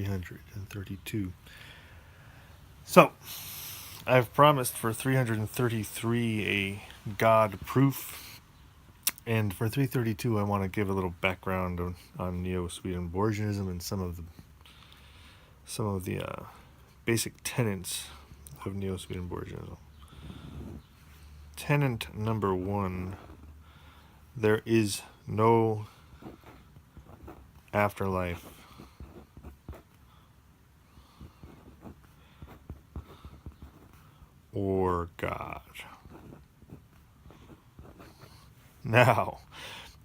332. So, I've promised for 333 a God proof, and for 332 I want to give a little background on Neo-Swedenborgianism and some of the basic tenets of Neo-Swedenborgianism. Tenet number 1: there is no afterlife or God. Now,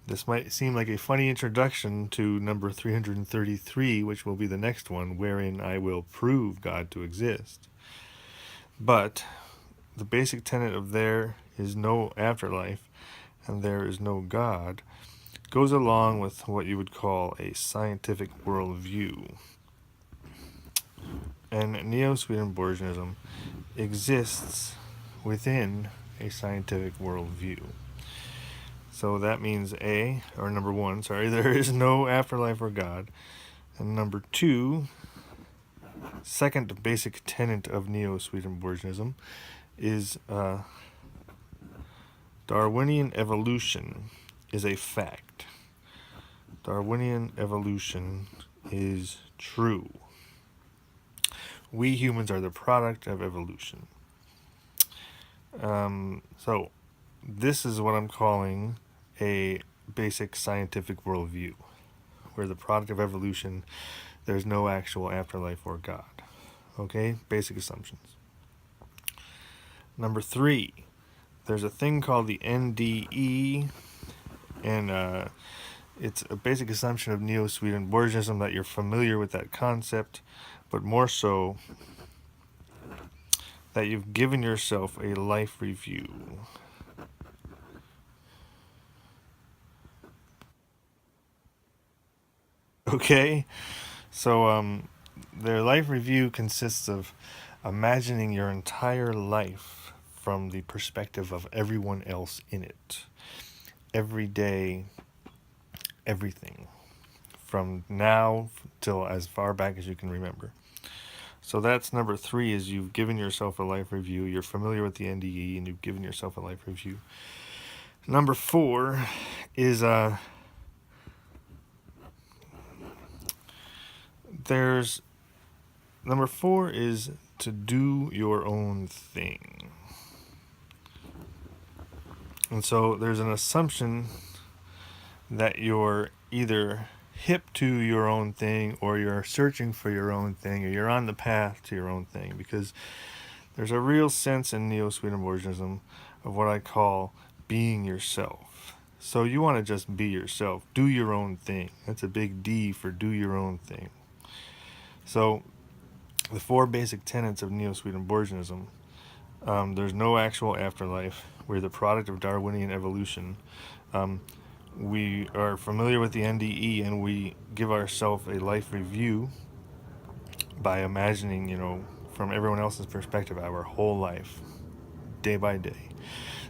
this might seem like a funny introduction to number 333, which will be the next one, wherein I will prove God to exist. But the basic tenet of there is no afterlife and there is no God goes along with what you would call a scientific worldview. And Neo-Swedenborgianism exists within a scientific worldview. So that means number 1, there is no afterlife or God. And number 2, second basic tenet of Neo-Swedenborgianism is Darwinian evolution is a fact. Darwinian evolution is true. We humans are the product of evolution. So this is what I'm calling a basic scientific worldview. We're the product of evolution. There's no actual afterlife or God. Okay? Basic assumptions. Number 3, there's a thing called the NDE, and it's a basic assumption of Neo-Swedenborgianism that you're familiar with that concept, but more so that you've given yourself a life review. Okay? So their life review consists of imagining your entire life from the perspective of everyone else in it. Every day, everything. From now till as far back as you can remember. So that's number 3, is you've given yourself a life review. You're familiar with the NDE and you've given yourself a life review. Number 4 is number 4 is to do your own thing. And so there's an assumption that you're either hip to your own thing, or you're searching for your own thing, or you're on the path to your own thing, because there's a real sense in Neo-Swedenborgianism of what I call being yourself. So you want to just be yourself, do your own thing. That's a big D for do your own thing. So the 4 basic tenets of Neo-Swedenborgianism: there's no actual afterlife. We're the product of Darwinian evolution. We are familiar with the NDE, and we give ourselves a life review by imagining, from everyone else's perspective, our whole life, day by day.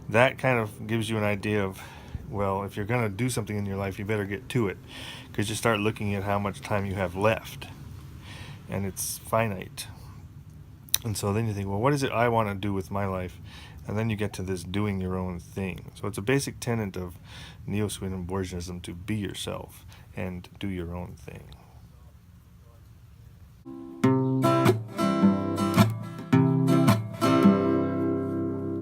That kind of gives you an idea of, well, if you're going to do something in your life, you better get to it, because you start looking at how much time you have left, and it's finite. And so then you think, well, what is it I want to do with my life? And then you get to this doing your own thing. So it's a basic tenet of Neo-Swedenborgianism to be yourself and do your own thing.